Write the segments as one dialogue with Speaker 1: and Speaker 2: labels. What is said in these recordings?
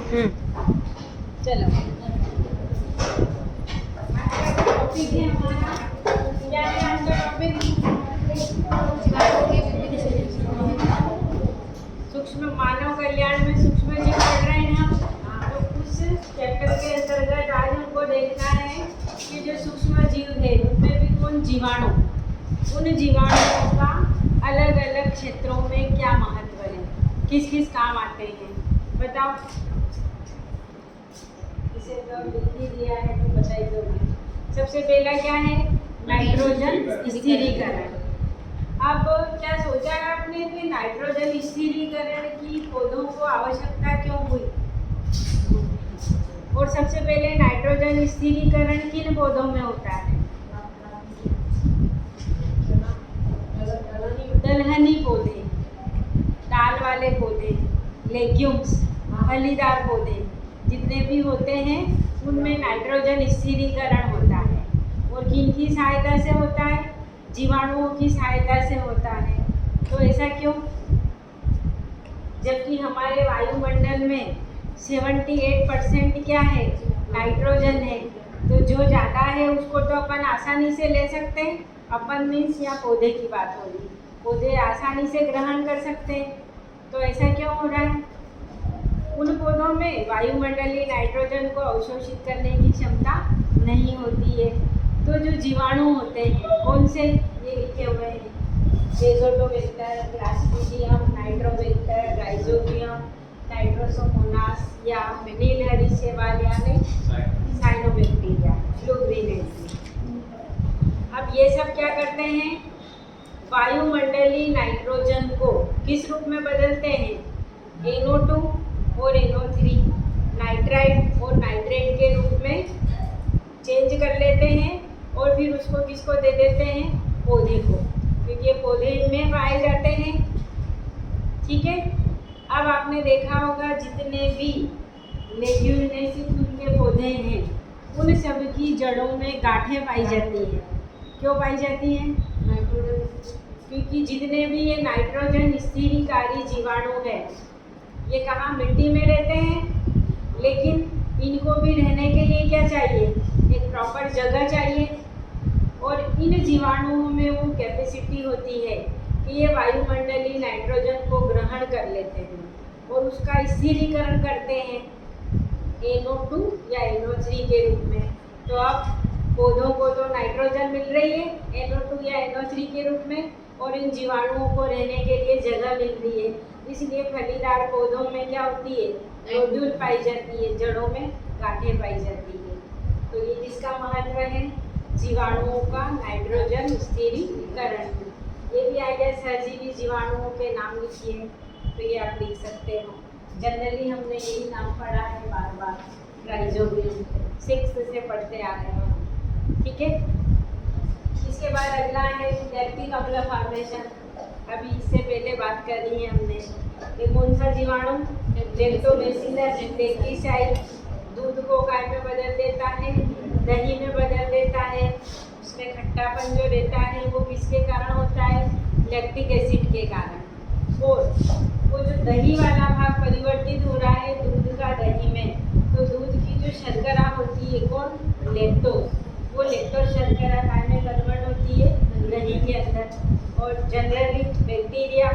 Speaker 1: चलो टॉपिक है हमारा, क्या है आपका टॉपिक? सूक्ष्म मानव कल्याण में सूक्ष्म जीव पढ़ रहे हैं हम। तो उस चैप्टर के अंतर्गत आज हमको देखना है कि जो सूक्ष्म जीव है उनमें भी कौन जीवाणु, उन जीवाणुओं का अलग अलग क्षेत्रों में क्या महत्व है, किस किस काम आते हैं, बताओ। इसे तो लिख ही दिया है तो बताइए दोगे। सबसे पहला क्या है? नाइट्रोजन स्थिरीकरण। अब क्या सोचा है आपने कि नाइट्रोजन स्थिरीकरण की पौधों को आवश्यकता क्यों हुई? और सबसे पहले नाइट्रोजन स्थिरीकरण किन पौधों में होता है? दलहनी पौधे, दाल वाले पौधे, लेग्यूम्स, फलीदार पौधे जितने भी होते हैं उनमें नाइट्रोजन स्थिरीकरण होता है। और किन की सहायता से होता है? जीवाणुओं की सहायता से होता है। तो ऐसा क्यों? जबकि हमारे वायुमंडल में 78% क्या है? नाइट्रोजन है। तो जो ज़्यादा है उसको तो अपन आसानी से ले सकते हैं। अपन मीन्स यहाँ पौधे की बात हो रही, पौधे आसानी से ग्रहण कर सकते हैं। तो ऐसा क्यों हो रहा है? उन पौधों में वायुमंडलीय नाइट्रोजन को अवशोषित करने की क्षमता नहीं होती है। तो जो जीवाणु होते हैं कौन से, ये लिखे हुए हैं, Azotobacter, Clostridium, Nitrobacter, rhizobium, Nitrosomonas या नीलहरी शैवाल यानी साइनोबैक्टीरिया, फ्लूग्रीनेसी। अब ये सब क्या करते हैं? वायुमंडलीय नाइट्रोजन को किस रूप में बदलते हैं? NO2 और NO3 नाइट्राइड और नाइट्रेट के रूप में चेंज कर लेते हैं और फिर उसको किसको दे देते हैं? पौधे को, क्योंकि ये पौधे में पाए जाते हैं। ठीक है। अब आपने देखा होगा जितने भी लेग्यूमिनेसी फूल के पौधे हैं उन सब की जड़ों में गांठें पाई जाती हैं। क्यों पाई जाती हैं? क्योंकि जितने भी ये नाइट्रोजन स्थिरीकारी जीवाणु है ये कहाँ? मिट्टी में रहते हैं। लेकिन इनको भी रहने के लिए क्या चाहिए? एक प्रॉपर जगह चाहिए। और इन जीवाणुओं में वो कैपेसिटी होती है कि ये वायुमंडलीय नाइट्रोजन को ग्रहण कर लेते हैं और उसका स्थिरीकरण करते हैं NO2 या NO3 के रूप में। तो अब पौधों को तो नाइट्रोजन मिल रही है NO2 या NO3 के रूप में, और इन जीवाणुओं को रहने के लिए जगह मिल रही है। इसलिए फलीदार पौधों में क्या होती है? नोड्यूल पाई जाती है, जड़ों में गांठें पाई जाती है। तो ये किसका महत्व है? जीवाणुओं का नाइट्रोजन स्थिरीकरण। ये भी आ गया। सहजीवी जीवाणुओं के नाम लिखिए, तो ये आप लिख सकते हो। जनरली हमने यही नाम पढ़ा है बार बार, राइजोबियम 6th से पढ़ते आ रहे हैं। ठीक है। इसके बाद अगला है लैक्टिक अम्ल फॉर्मेशन। अभी इससे पहले बात कर ली है हमने। ये कौन सा जीवाणु? लैक्टोबैसिलस लैक्टिसाइड दूध को काय में बदल देता है? दही में बदल देता है। उसमें खट्टापन जो रहता है वो किसके कारण होता है? लैक्टिक एसिड के कारण। और वो जो दही वाला भाग परिवर्तित हो रहा है दूध का दही में, तो दूध की जो शर्करा होती है कौन? लैक्टोज। वो लैक्टोज शर्करा काय में कन्वर्ट होती है? दही के अंदर। और जनरली बैक्टीरिया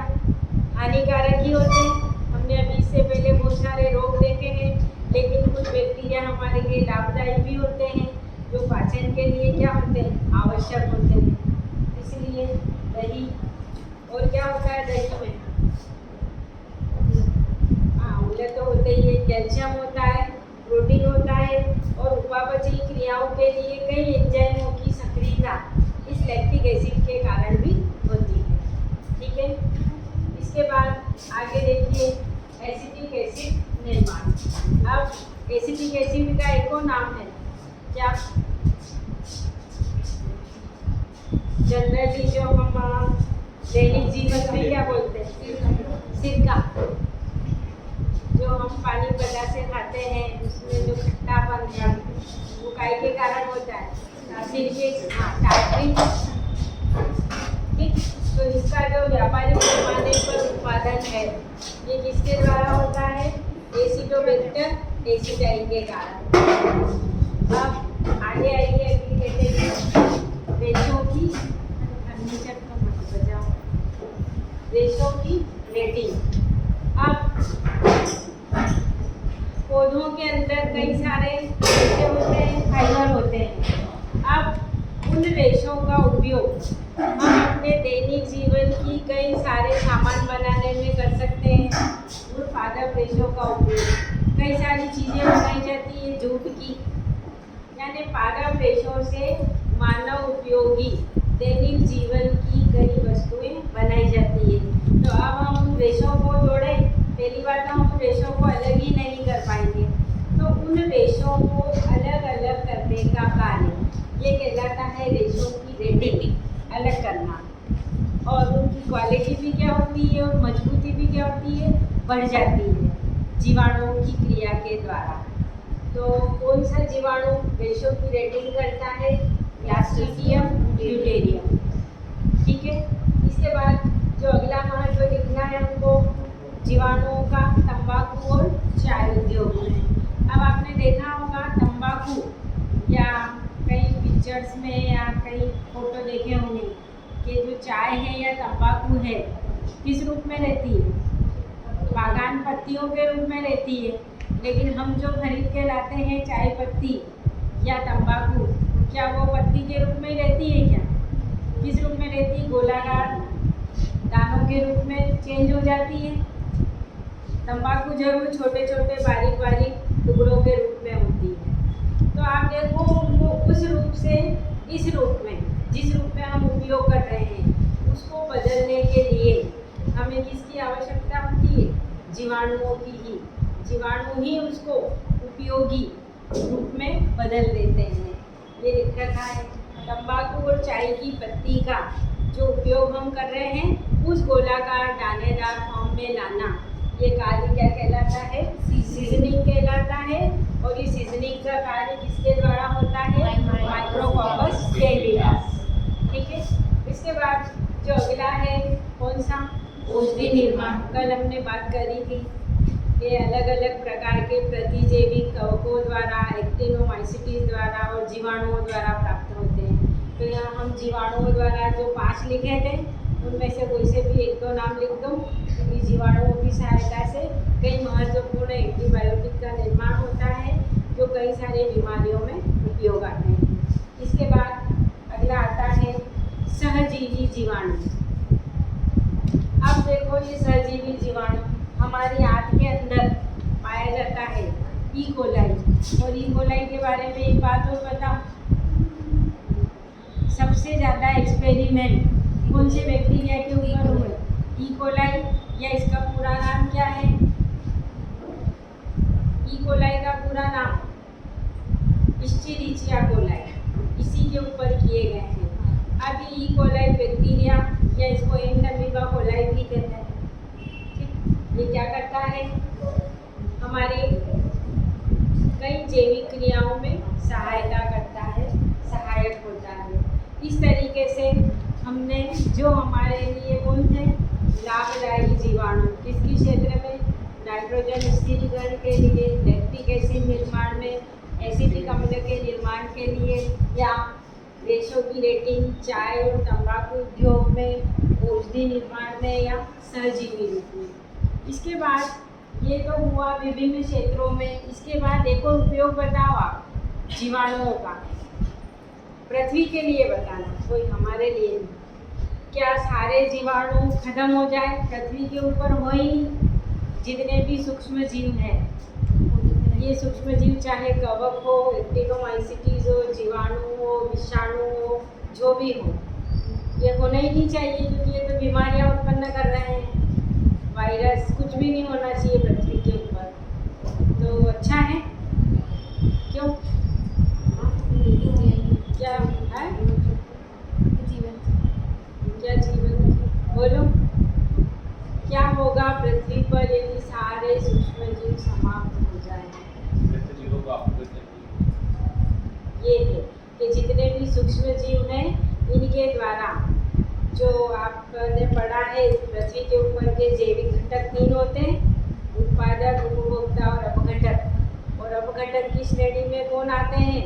Speaker 1: हानिकारक ही होते हैं। हमने अभी इससे पहले बहुत सारे रोग देखे हैं, लेकिन कुछ बैक्टीरिया हमारे लिए लाभदायी भी होते हैं जो पाचन के लिए क्या होते हैं? आवश्यक होते हैं। इसलिए दही, और क्या होता है दही में? अम्ल तो होते ही है, कैल्शियम होता है, प्रोटीन होता है, और उपापचयी क्रियाओं के लिए कई एंजाइमों की सक्रियता इस लैक्टिक एसिड के कारण भी होती है। ठीक है। इसके बाद आगे देखिए एसिटिक एसिड निर्माण। अब एसिटिक एसिड का एक और नाम है क्या? जनरली जो हम दैनिक जीवन में क्या बोलते हैं? सिरका। जो हम पानी पदा से खाते हैं उसमें जो खट्टापन है वो काय के कारण होता है? सिरके, टाटरिन। ठीक। तो इसका जो व्यापारिक पैमाने पर उत्पादन है ये किसके द्वारा होता है? एसिडोबैक्टर एसिडाई के कारण। अब आगे आइए, अगली कैटेगरी रेशों की, फर्नीचर को मत बजाओ, रेशों की रेटिंग। अब पौधों के अंदर कई सारे रेशे होते हैं, फाइबर होते हैं। अब उन रेशों का उपयोग हम अपने दैनिक जीवन की कई सारे सामान बनाने में कर सकते हैं। उन पादप रेशों का उपयोग कई सारी चीज़ें बनाई जाती है जूट की, यानी पादप रेशों से मानव उपयोगी दैनिक जीवन की कई वस्तुएं बनाई जाती है। तो अब हम उन रेशों को जोड़ें, पहली बात तो हम उन रेशों को अलग ही नहीं कर पाएंगे, तो उन रेशों को अलग अलग करने का कार्य ये कहलाता है रेशों की रेटिंग, अलग करना। और उनकी क्वालिटी भी क्या होती है और मजबूती भी क्या होती है, बढ़ जाती है जीवाणुओं की क्रिया के द्वारा। तो कौन सा जीवाणु रेशों की रेटिंग करता है? Clostridium deuterium. ठीक है, इसके बाद जो अगला महत्व लिखना है हमको जीवाणुओं का तंबाकू और चाय उद्योग में। अब आपने देखा होगा तंबाकू, या कई पिक्चर्स में या कई फोटो देखे होंगे कि जो चाय है या तंबाकू है किस रूप में रहती है? बागान पत्तियों के रूप में रहती है। लेकिन हम जो खरीद के लाते हैं चाय पत्ती या तंबाकू, क्या वो पत्ती के रूप में ही रहती है क्या? किस रूप में रहती है? गोलाकार दानों के रूप में चेंज हो जाती है। तंबाकू जरूर छोटे छोटे बारीक बारीक टुकड़ों के रूप में होती है। तो आप देखो वो उस रूप से इस रूप में, जिस रूप में हम उपयोग कर रहे हैं उसको बदलने के लिए हमें किसकी आवश्यकता होती है? जीवाणुओं की ही। जीवाणु ही उसको उपयोगी रूप में बदल देते हैं। ये लिख रखा है तंबाकू और चाय की पत्ती का जो उपयोग हम कर रहे हैं उस गोलाकार दानेदार फॉर्म में लाना, ये कार्य क्या कहलाता है? सीजनिंग कहलाता है। और ये सीजनिंग का कार्य किसके द्वारा होता है? माइक्रोकॉकस कैंडिडास। ठीक है, इसके बाद जो अगला है कौन सा? औषधि निर्माण। कल हमने बात करी थी कि अलग अलग प्रकार के प्रतिजैविक कवकों द्वारा, एक्टिनोमाइसिटीज द्वारा और जीवाणुओं द्वारा प्राप्त होते हैं। तो यहाँ हम जीवाणुओं द्वारा जो 5 लिखे थे उनमें से कोई से भी एक दो नाम लिख दो, क्योंकि जीवाणुओं की सहायता से कई महत्वपूर्ण एंटीबायोटिक का निर्माण होता है जो कई सारी बीमारियों में उपयोग आते हैं। इसके बाद अगला आता है सहजीवी जीवाणु। अब देखो ये सहजीवी जीवाणु हमारी आंत के अंदर पाया जाता है, ई कोलाई। और ई कोलाई के बारे में एक बात और बताओ, सबसे ज़्यादा एक्सपेरिमेंट कौन से बैक्टीरिया के ऊपर हुए? ई कोलाई, या इसका पूरा नाम क्या है? ई कोलाई का पूरा नाम इस्चेरिचिया कोलाई, इसी के ऊपर किए गए हैं। अब ई कोलाई बैक्टीरिया या इसको एंटमीबा कोलाई भी कहते हैं। ठीक, ये क्या करता है? हमारी कई जैविक क्रियाओं में सहायता करता है, सहायक होता है। इस तरीके से हमने जो हमारे लिए कौन थे लाभदायी जीवाणु, किसकी क्षेत्र में? नाइट्रोजन स्थिरीकरण के लिए, लैक्टिक एसिड निर्माण में, एसिटिक अम्ल के निर्माण के लिए, या रेशों की रेटिंग चाय और तंबाकू उद्योग में, औषधि निर्माण में, या सहजीवी रूप में। इसके बाद ये तो हुआ विभिन्न क्षेत्रों में। इसके बाद एक और उपयोग बताओ आप जीवाणुओं का, पृथ्वी के लिए बताना, कोई हमारे लिए नहीं। क्या सारे जीवाणु खत्म हो जाए? पृथ्वी के ऊपर हो ही नहीं। जितने भी सूक्ष्म जीव हैं, ये सूक्ष्म जीव चाहे कवक हो, एक्टिनोमाइसिटीज हो, जीवाणु हो, विषाणु हो, जो भी हो, ये होना ही नहीं चाहिए, क्योंकि ये तो बीमारियां उत्पन्न कर रहे हैं। वायरस कुछ भी नहीं होना चाहिए पृथ्वी के ऊपर। तो अच्छा है, क्यों? क्या है? क्या जीवन? बोलो, क्या होगा पृथ्वी पर यदि सारे सूक्ष्म जीव समाप्त हो जाए? ये है कि जितने भी सूक्ष्म जीव हैं इनके द्वारा जो आपने पढ़ा है पृथ्वी के ऊपर के जैविक घटक 3 होते हैं, उत्पादक, उपभोक्ता और अपघटक। और अपघटक की श्रेणी में कौन आते हैं?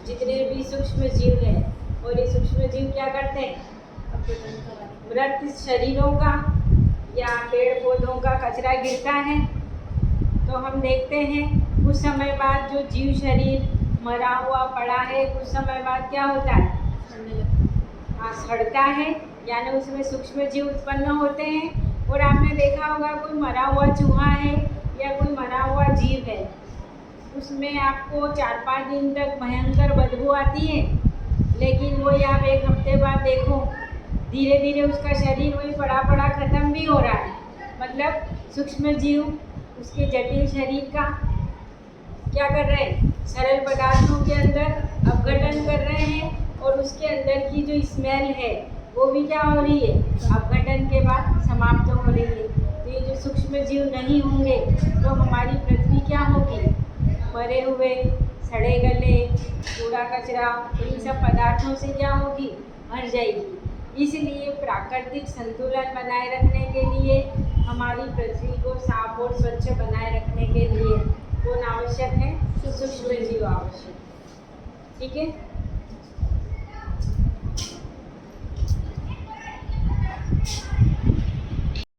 Speaker 1: जितने भी सूक्ष्म जीव हैं। और ये सूक्ष्म जीव क्या करते हैं? मृत शरीरों का या पेड़ पौधों का कचरा गिरता है तो हम देखते हैं कुछ समय बाद जो जीव शरीर मरा हुआ पड़ा है, कुछ समय बाद क्या होता है? हाँ, सड़ता है, यानी उसमें सूक्ष्म जीव उत्पन्न होते हैं। और आपने देखा होगा कोई मरा हुआ चूहा है या कोई मरा हुआ जीव है, उसमें आपको 4-5 दिन तक भयंकर बदबू आती है, लेकिन वही आप 1 हफ्ते बाद देखो धीरे धीरे उसका शरीर वही पड़ा पड़ा खत्म भी हो रहा है। मतलब सूक्ष्म जीव उसके जटिल शरीर का क्या कर रहे हैं? सरल पदार्थों के अंदर अपघटन कर रहे हैं और उसके अंदर की जो स्मेल है वो भी क्या हो रही है? अपघटन के बाद समाप्त हो रही है। तो ये जो सूक्ष्म जीव नहीं होंगे तो हमारी पृथ्वी क्या होगी? मरे हुए, सड़े गले, कूड़ा कचरा, इन सब पदार्थों से क्या होगी? भर जाएगी। इसलिए प्राकृतिक संतुलन बनाए रखने के लिए, हमारी पृथ्वी को साफ और स्वच्छ बनाए रखने के लिए कौन आवश्यक है? सूक्ष्म जीव आवश्यक। ठीक है।